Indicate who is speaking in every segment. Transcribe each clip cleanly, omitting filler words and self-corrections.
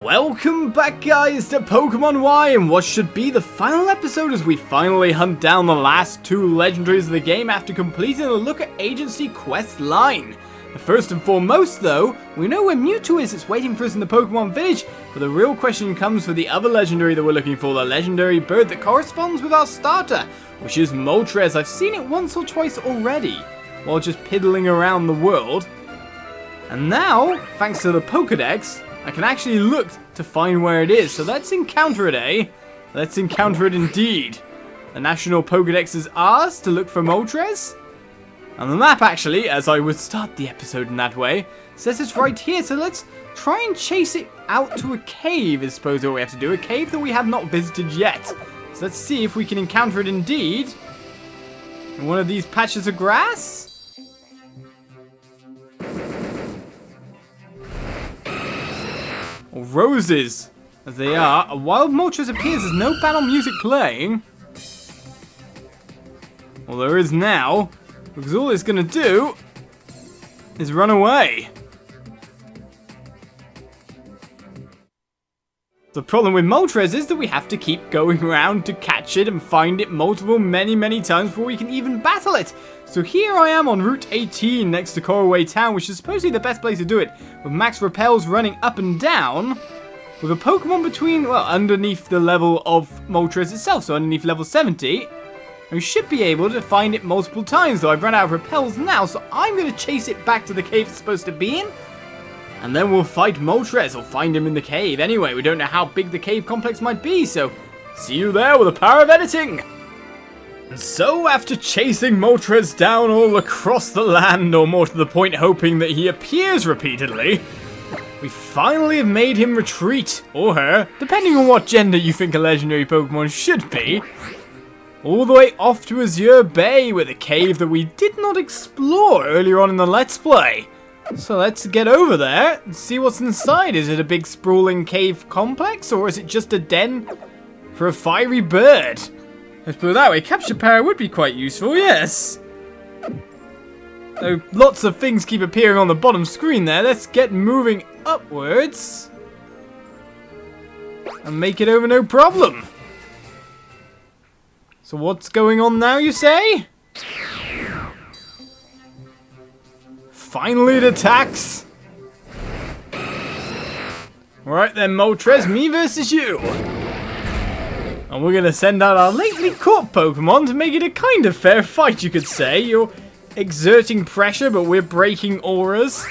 Speaker 1: Welcome back guys to Pokemon Y and what should be the final episode as we finally hunt down the last two legendaries of the game after completing the Look at Agency quest line. First and foremost though, we know where Mewtwo is, it's waiting for us in the Pokemon village, but the real question comes for the other legendary that we're looking for, the legendary bird that corresponds with our starter, which is Moltres. I've seen it once or twice already, while just piddling around the world. And now, thanks to the Pokedex, I can actually look to find where it is. So let's encounter it, eh? Let's encounter it indeed. The National Pokedex is ours to look for Moltres. And the map actually, as I would start the episode in that way, says it's right here. So let's try and chase it out to a cave, I suppose what we have to do. A cave that we have not visited yet. So let's see if we can encounter it indeed. In one of these patches of grass. Or roses, as they are. A wild Moltres appears. There's no battle music playing. Well, there is now, because all it's going to do is run away. The problem with Moltres is that we have to keep going around to catch it and find it many times before we can even battle it. So here I am on Route 18 next to Coralway Town, which is supposedly the best place to do it, with max repels running up and down, with a Pokemon between, well, underneath the level of Moltres itself, so underneath level 70. And we should be able to find it multiple times, though I've run out of repels now, so I'm going to chase it back to the cave it's supposed to be in. And then we'll fight Moltres, or find him in the cave. Anyway, we don't know how big the cave complex might be, so see you there with the power of editing! And so, after chasing Moltres down all across the land, or more to the point hoping that he appears repeatedly, we finally have made him retreat, or her, depending on what gender you think a legendary Pokemon should be, all the way off to Azure Bay, with a cave that we did not explore earlier on in the Let's Play. So let's get over there and see what's inside. Is it a big sprawling cave complex, or is it just a den for a fiery bird? Let's put it that way. Capture power would be quite useful, yes. So lots of things keep appearing on the bottom screen there. Let's get moving upwards and make it over no problem. So what's going on now, you say? Finally it attacks. Alright then, Moltres, me versus you. And we're going to send out our lately caught Pokemon to make it a kind of fair fight, you could say. You're exerting pressure, but we're breaking auras.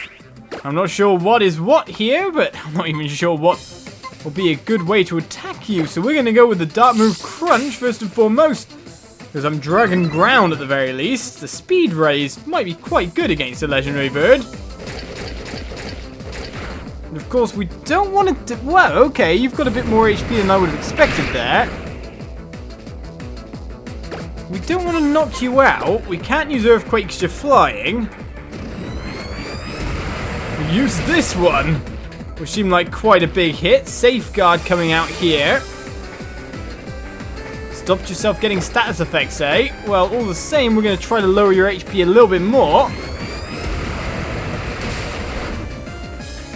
Speaker 1: I'm not sure what is what here, but I'm not even sure what will be a good way to attack you. So we're going to go with the Dark Move Crunch first and foremost. Because I'm Dragon Ground at the very least. The Speed Raise might be quite good against a legendary bird. And of course we don't want to... Well, okay, you've got a bit more HP than I would have expected there. We don't want to knock you out. We can't use Earthquake because you're flying. We use this one, which seemed like quite a big hit. Safeguard coming out here. Stopped yourself getting status effects, eh? Well, all the same, we're going to try to lower your HP a little bit more.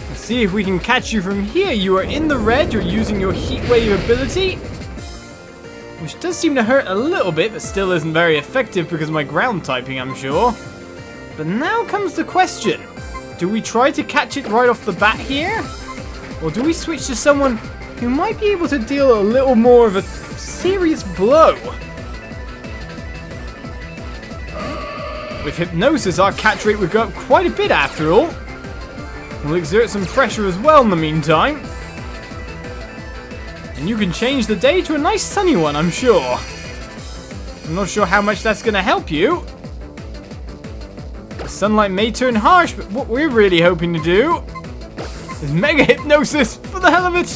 Speaker 1: Let's see if we can catch you from here. You are in the red. You're using your Heat Wave ability, which does seem to hurt a little bit, but still isn't very effective because of my ground typing, I'm sure. But now comes the question. Do we try to catch it right off the bat here? Or do we switch to someone who might be able to deal a little more of a serious blow? With Hypnosis, our catch rate would go up quite a bit after all. We'll exert some pressure as well in the meantime. And you can change the day to a nice sunny one, I'm sure. I'm not sure how much that's going to help you. The sunlight may turn harsh, but what we're really hoping to do is Mega Hypnosis for the hell of it.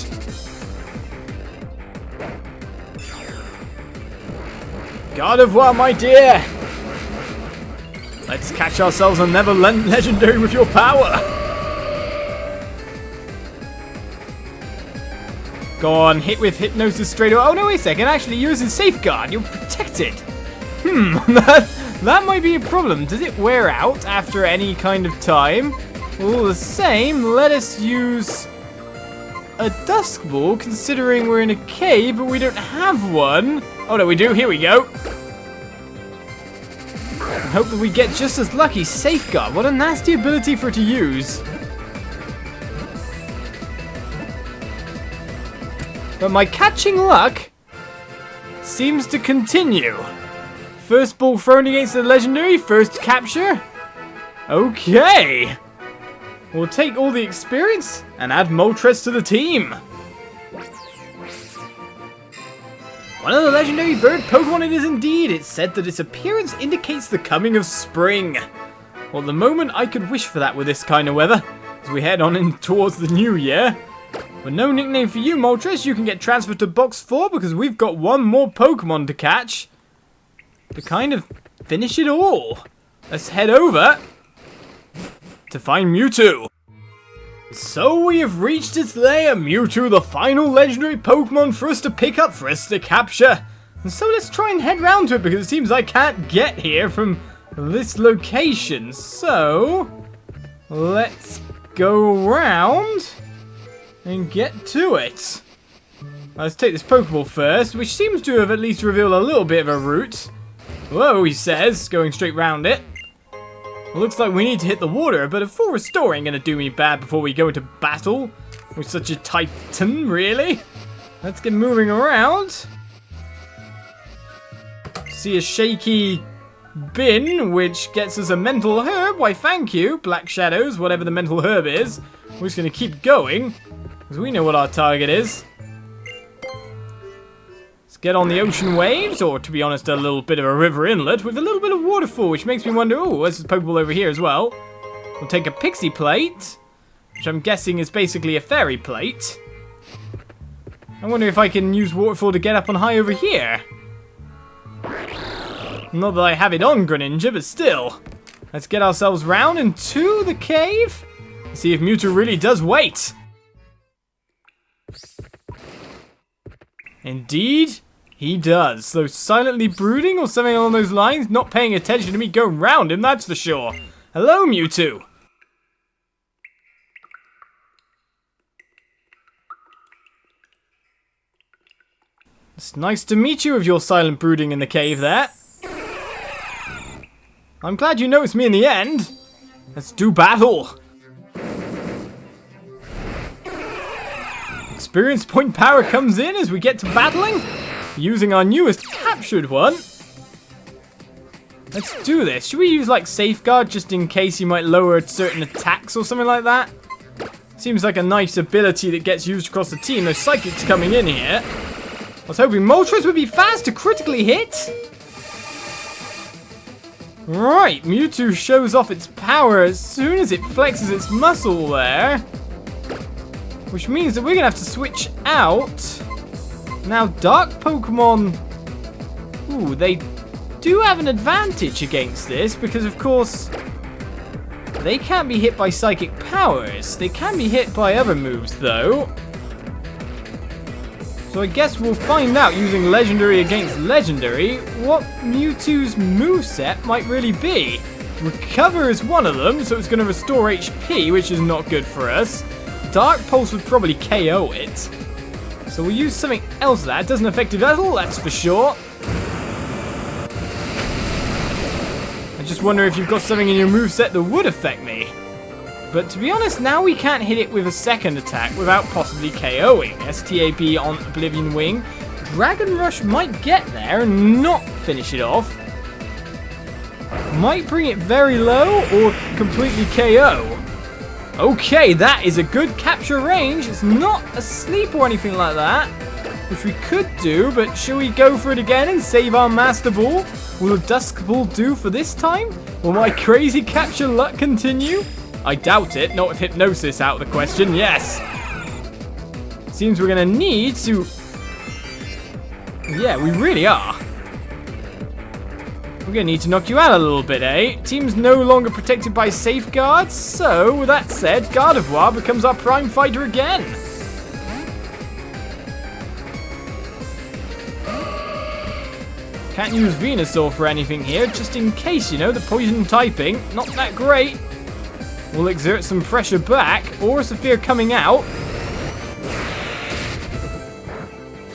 Speaker 1: Gardevoir, my dear! Let's catch ourselves another legendary with your power! Go on, hit with Hypnosis straight away. Oh no, wait a second, actually using Safeguard, you're protected! That might be a problem. Does it wear out after any kind of time? All the same, let us use a Dusk Ball, considering we're in a cave, but we don't have one. Oh, no, we do. Here we go. I hope that we get just as lucky. Safeguard. What a nasty ability for it to use. But my catching luck seems to continue. First ball thrown against the legendary. First capture. Okay. We'll take all the experience and add Moltres to the team. One of the legendary bird Pokemon it is indeed. It's said that its appearance indicates the coming of spring. Well, at the moment I could wish for that with this kind of weather, as we head on in towards the new year. But no nickname for you, Moltres. You can get transferred to box 4 because we've got one more Pokemon to catch to kind of finish it all. Let's head over to find Mewtwo. So we have reached its lair, Mewtwo, the final legendary Pokemon for us to pick up, for us to capture. And so let's try and head round to it because it seems I can't get here from this location. So let's go around and get to it. Let's take this Pokeball first, which seems to have at least revealed a little bit of a route. Whoa, he says, going straight round it. Looks like we need to hit the water, but a full restore ain't gonna do me bad before we go into battle with such a titan, really. Let's get moving around. See a shaky bin, which gets us a mental herb. Why, thank you, Black Shadows, whatever the mental herb is. We're just gonna keep going, because we know what our target is. Get on the ocean waves, or to be honest, a little bit of a river inlet with a little bit of waterfall, which makes me wonder, oh, there's a Pokeball over here as well. We'll take a Pixie Plate, which I'm guessing is basically a Fairy Plate. I wonder if I can use Waterfall to get up on high over here. Not that I have it on Greninja, but still. Let's get ourselves round into the cave. See if Mewtwo really does wait. Indeed. He does. So silently brooding or something along those lines, not paying attention to me going round him, that's for sure. Hello, Mewtwo. It's nice to meet you with your silent brooding in the cave there. I'm glad you noticed me in the end. Let's do battle. Experience point power comes in as we get to battling. Using our newest captured one. Let's do this. Should we use like Safeguard just in case you might lower certain attacks or something like that? Seems like a nice ability that gets used across the team. There's Psychics coming in here. I was hoping Moltres would be fast to critically hit. Right, Mewtwo shows off its power as soon as it flexes its muscle there. Which means that we're going to have to switch out. Now, Dark Pokemon, ooh, they do have an advantage against this because, of course, they can't be hit by Psychic powers. They can be hit by other moves, though. So I guess we'll find out using Legendary against Legendary what Mewtwo's moveset might really be. Recover is one of them, so it's going to restore HP, which is not good for us. Dark Pulse would probably KO it. So we'll use something else that doesn't affect it at all, that's for sure. I just wonder if you've got something in your moveset that would affect me. But to be honest, now we can't hit it with a second attack without possibly KOing. STAB on Oblivion Wing. Dragon Rush might get there and not finish it off. Might bring it very low or completely KO. Okay, that is a good capture range. It's not asleep or anything like that, which we could do, but shall we go for it again and save our Master Ball? Will the Dusk Ball do for this time? Will my crazy capture luck continue? I doubt it, not with Hypnosis out of the question, yes. Seems we're going to need to... Yeah, we really are. We're going to need to knock you out a little bit, eh? Team's no longer protected by safeguards, so with that said, Gardevoir becomes our prime fighter again. Can't use Venusaur for anything here, just in case, you know, the poison typing, not that great. We'll exert some pressure back, Aura Sphere coming out.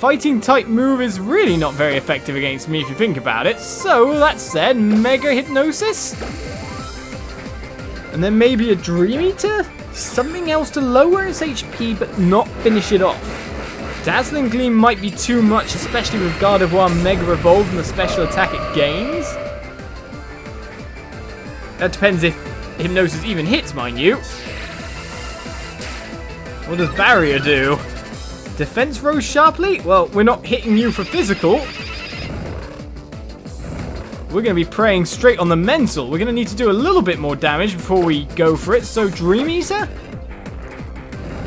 Speaker 1: fighting type move is really not very effective against me if you think about it. So, that said, Mega Hypnosis? And then maybe a Dream Eater? Something else to lower its HP but not finish it off. Dazzling Gleam might be too much, especially with Gardevoir Mega Evolved and the special attack it gains. That depends if Hypnosis even hits, mind you. What does Barrier do? Defense rose sharply? Well, we're not hitting you for physical. We're going to be preying straight on the mental. We're going to need to do a little bit more damage before we go for it. So, Dream Eater?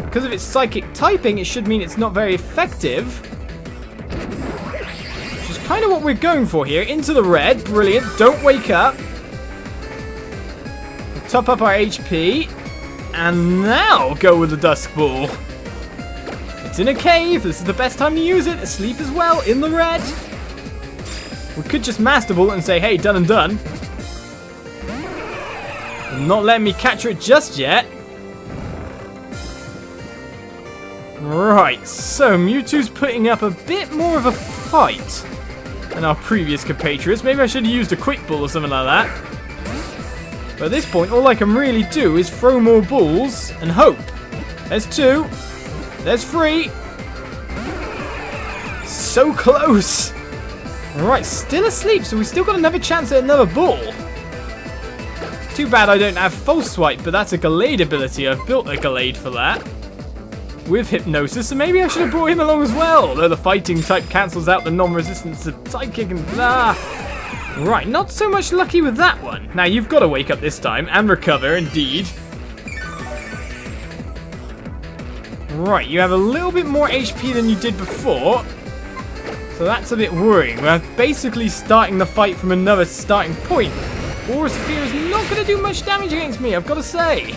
Speaker 1: Because of its psychic typing, it should mean it's not very effective. Which is kind of what we're going for here. Into the red. Brilliant. Don't wake up. We'll top up our HP. And now go with the Dusk Ball. It's in a cave. This is the best time to use it. Asleep as well. In the red. We could just Master Ball it and say, hey, done and done. Not letting me capture it just yet. Right, so Mewtwo's putting up a bit more of a fight than our previous compatriots. Maybe I should have used a Quick Ball or something like that. But at this point, all I can really do is throw more balls and hope. There's 2. There's 3. So close. Right, still asleep, so we still got another chance at another ball. Too bad I don't have False Swipe, but that's a Gallade ability. I've built a Gallade for that. With Hypnosis, so maybe I should have brought him along as well. Though the fighting type cancels out the non-resistance of Psychic and blah. Right, not so much lucky with that one. Now, you've got to wake up this time and recover, indeed. Right, you have a little bit more HP than you did before. So that's a bit worrying. We're basically starting the fight from another starting point. Aura Sphere is not going to do much damage against me, I've got to say.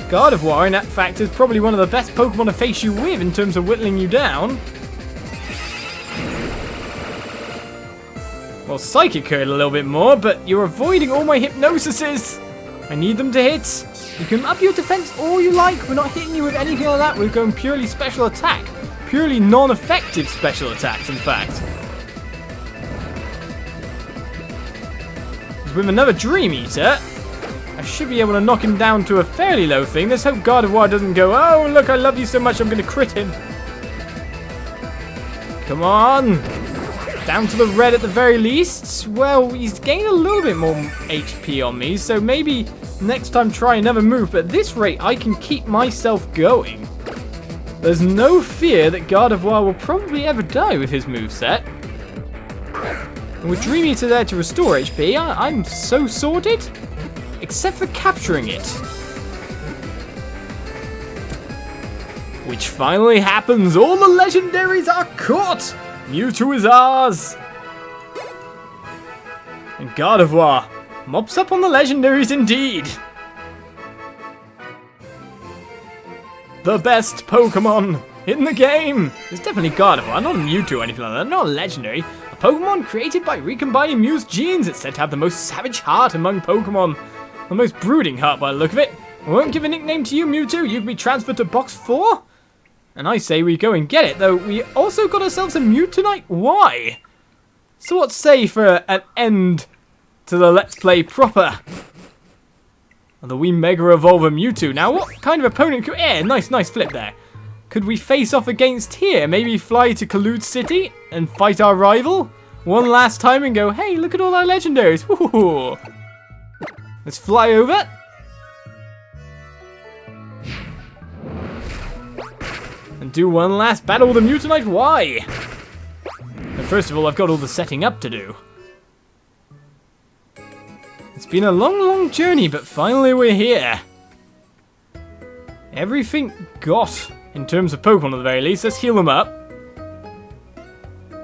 Speaker 1: Gardevoir, in fact, is probably one of the best Pokemon to face you with in terms of whittling you down. Well, Psychic hurt a little bit more, but you're avoiding all my Hypnosises. I need them to hit. You can up your defense all you like. We're not hitting you with anything like that. We're going purely special attack. Purely non-effective special attacks, in fact. With another Dream Eater, I should be able to knock him down to a fairly low thing. Let's hope Gardevoir doesn't go, oh, look, I love you so much, I'm going to crit him. Come on. Down to the red at the very least. Well, he's gained a little bit more HP on me, so maybe next time try another move. But at this rate, I can keep myself going. There's no fear that Gardevoir will probably ever die with his moveset. And with Dream Eater there to restore HP, I'm so sorted. Except for capturing it. Which finally happens. All the legendaries are caught. Mewtwo is ours. And Gardevoir mops up on the legendaries indeed. The best Pokemon in the game. It's definitely Gardevoir, not a Mewtwo or anything like that. Not a legendary. A Pokemon created by recombining Mew's genes. It's said to have the most savage heart among Pokemon. The most brooding heart by the look of it. I won't give a nickname to you, Mewtwo. You can be transferred to box 4. And I say we go and get it, though we also got ourselves a Mewtwo Y. So what say for an end to the Let's Play proper? The wee Mega Evolver Mewtwo. Now, what kind of opponent could... nice flip there. Could we face off against here? Maybe fly to Kalos City and fight our rival? One last time and go, hey, look at all our legendaries. Woohoo! Let's fly over. And do one last battle with the Mewtwo Y. But first of all, I've got all the setting up to do. It's been a long journey, but finally we're here. Everything got, in terms of Pokemon at the very least. Let's heal them up.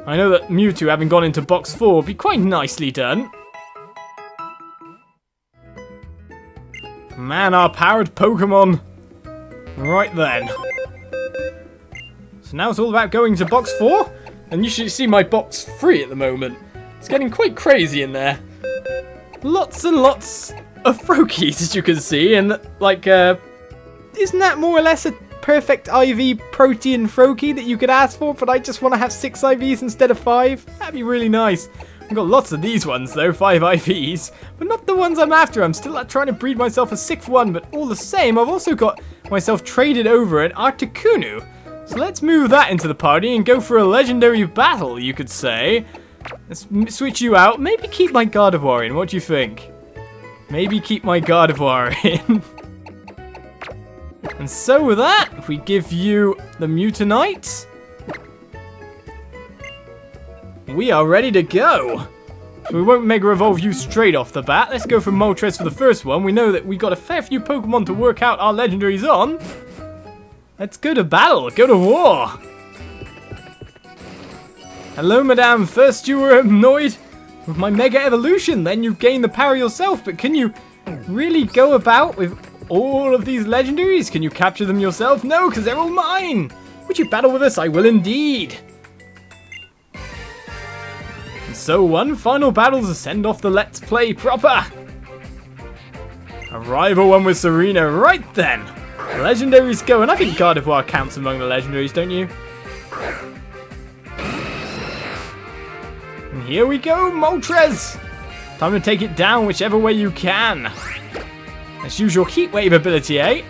Speaker 1: I know that Mewtwo, having gone into box 4, would be quite nicely done. Man, our powered Pokemon. Right then. So now it's all about going to box 4. And you should see my box 3 at the moment. It's getting quite crazy in there. Lots and lots of Froakies, as you can see. And, like, isn't that more or less a perfect IV protein Froakie that you could ask for, but I just want to have 6 IVs instead of 5. That'd be really nice. I've got lots of these ones though, 5 IVs, but not the ones I'm after. I'm still trying to breed myself a 6th one, but all the same, I've also got myself traded over at Articuno. So let's move that into the party and go for a legendary battle, you could say. Let's switch you out. Maybe keep my Gardevoir in. What do you think? Maybe keep my Gardevoir in. And so with that, if we give you the Mutonite, we are ready to go. So we won't Mega Evolve you straight off the bat. Let's go for Moltres for the first one. We know that we got a fair few Pokemon to work out our legendaries on. Let's go to battle. Go to war. Hello, madame. First you were annoyed with my Mega Evolution. Then you've gained the power yourself. But can you really go about with all of these legendaries? Can you capture them yourself? No, because they're all mine. Would you battle with us? I will indeed. So one final battle to send off the Let's Play proper. A rival one with Serena. Right then. Legendaries go. And I think Gardevoir counts among the legendaries, don't you? And here we go, Moltres. Time to take it down whichever way you can. Let's use your Heat Wave ability, eh?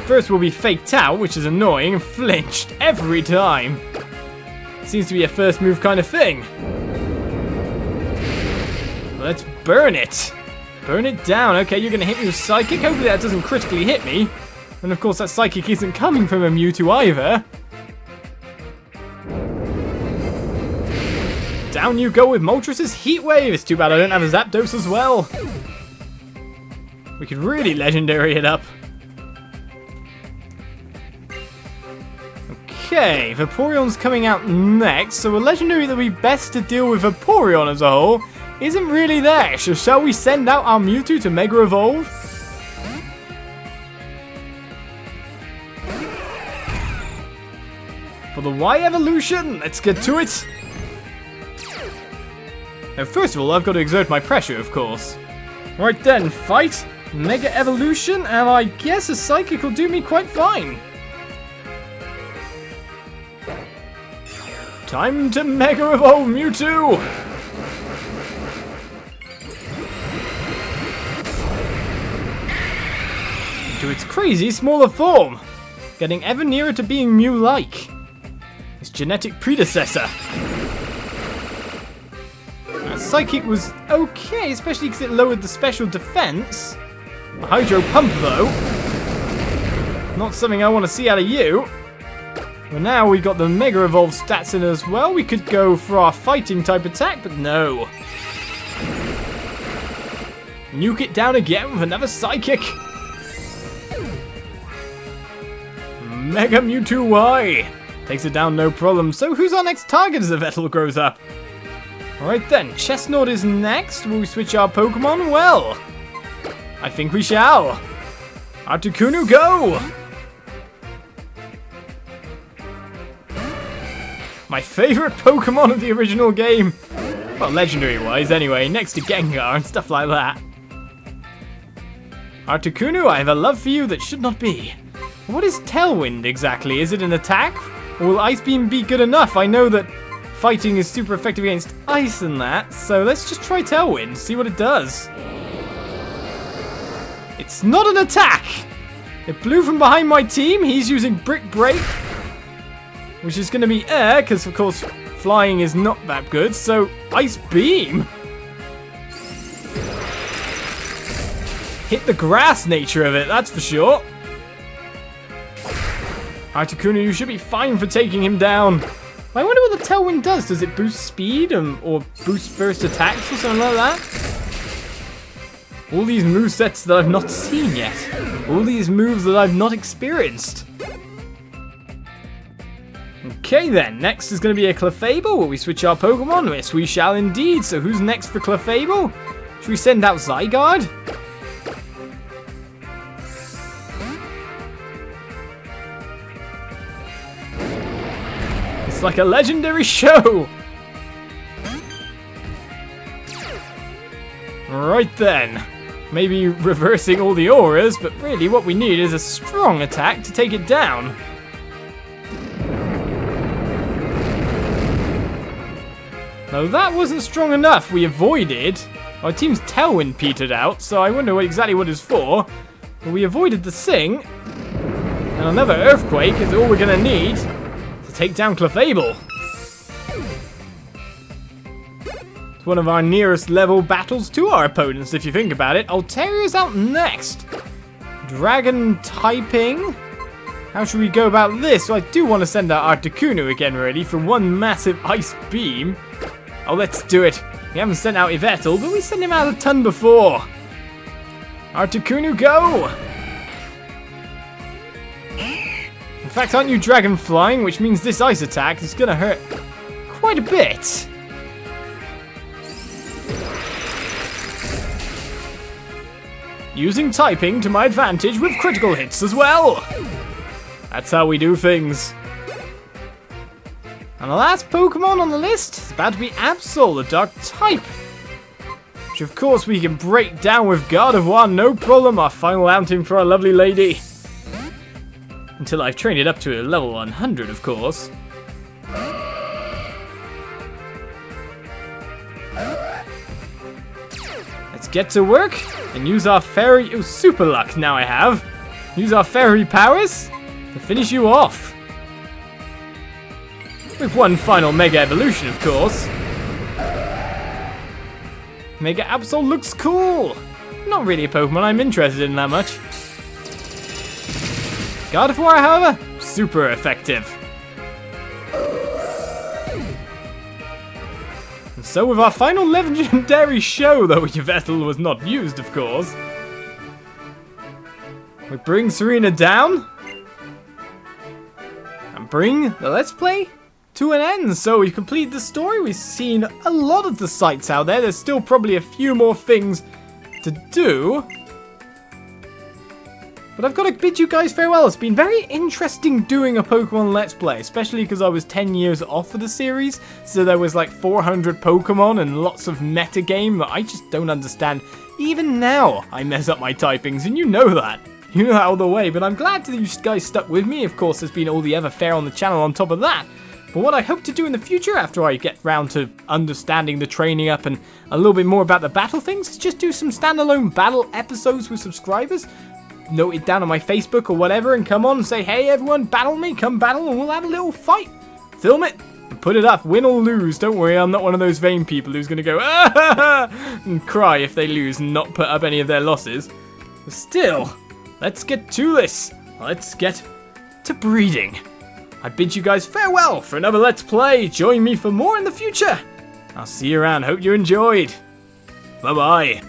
Speaker 1: First will be faked out, which is annoying, and flinched every time. Seems to be a first move kind of thing. Let's burn it. Burn it down. Okay, you're going to hit me with Psychic. Hopefully that doesn't critically hit me. And of course that Psychic isn't coming from a Mewtwo either. Down you go with Moltres' Heat Wave. It's too bad I don't have a Zapdos as well. We could really legendary it up. Okay, Vaporeon's coming out next, so a legendary that would be best to deal with Vaporeon as a whole isn't really there. So shall we send out our Mewtwo to Mega Evolve? For the Y evolution, let's get to it. Now first of all, I've got to exert my pressure, of course. Right then, fight, Mega Evolution, and I guess a Psychic will do me quite fine. Time to Mega Evolve Mewtwo! To its crazy smaller form, getting ever nearer to being Mew-like. Its genetic predecessor. Psychic was okay, especially because it lowered the special defense. A Hydro Pump, though. Not something I want to see out of you. Well, now we got the Mega Evolve stats in as well. We could go for our fighting type attack, but no. Nuke it down again with another Psychic. Mega Mewtwo Y. Takes it down no problem. So who's our next target as Yveltal grows up? Alright then, Chestnut is next. Will we switch our Pokemon? Well, I think we shall. Articuno, go! My favorite Pokemon of the original game. Well, legendary-wise anyway, next to Gengar and stuff like that. Articuno, I have a love for you that should not be. What is Tailwind exactly? Is it an attack? Or will Ice Beam be good enough? I know that fighting is super effective against ice and that, so let's just try Tailwind, see what it does. It's not an attack! It blew from behind my team. He's using Brick Break, which is going to be air, because of course flying is not that good, so Ice Beam! Hit the grass nature of it, that's for sure. Articuno, you should be fine for taking him down. I wonder what the Tailwind does. Does it boost speed or boost first attacks or something like that? All these movesets that I've not seen yet. All these moves that I've not experienced. Okay then, next is going to be a Clefable. Will we switch our Pokemon? Yes, we shall indeed. So who's next for Clefable? Should we send out Zygarde? It's like a legendary show! Right then. maybe reversing all the auras, but really what we need is a strong attack to take it down. Now that wasn't strong enough. We avoided. Our team's tailwind petered out, so I wonder exactly what it's for. But we avoided the Sing. And another Earthquake is all we're going to need to take down Clefable. It's one of our nearest level battles to our opponents, if you think about it. Alteria's out next. Dragon typing. How should we go about this? So I do want to send out Articuno again, really, for one massive Ice Beam. Oh, let's do it. We haven't sent out Yveltal, but we sent him out a ton before. Articuno, go! In fact, aren't you dragon flying, which means this ice attack is going to hurt quite a bit. Using typing to my advantage with critical hits as well. That's how we do things. And the last Pokemon on the list is about to be Absol, the Dark type. Which of course we can break down with Gardevoir, no problem, our final outing for our lovely lady. Until I've trained it up to a level 100, of course. Let's get to work and use our fairy, super luck now I have. Use our fairy powers to finish you off. With one final Mega Evolution, of course. Mega Absol looks cool. Not really a Pokemon I'm interested in that much. Gardevoir, however, super effective. And so with our final legendary show, though Yveltal was not used, of course. We bring Serena down. And bring the Let's Play to an end. So we've completed the story. We've seen a lot of the sights out there. There's still probably a few more things to do. But I've got to bid you guys farewell. It's been very interesting doing a Pokemon Let's Play, especially because I was 10 years off of the series. So there was like 400 Pokemon and lots of metagame that I just don't understand. Even now, I mess up my typings, and you know that. You know that all the way. But I'm glad that you guys stuck with me. Of course, there's been all the other fare on the channel on top of that. But what I hope to do in the future, after I get round to understanding the training up and a little bit more about the battle things, is just do some standalone battle episodes with subscribers. Note it down on my Facebook or whatever and come on and say, hey everyone, battle me, come battle and we'll have a little fight. Film it and put it up, win or lose. Don't worry, I'm not one of those vain people who's going to go, ah, and cry if they lose and not put up any of their losses. But still, let's get to this. Let's get to breeding. I bid you guys farewell for another Let's Play. Join me for more in the future. I'll see you around. Hope you enjoyed. Bye-bye.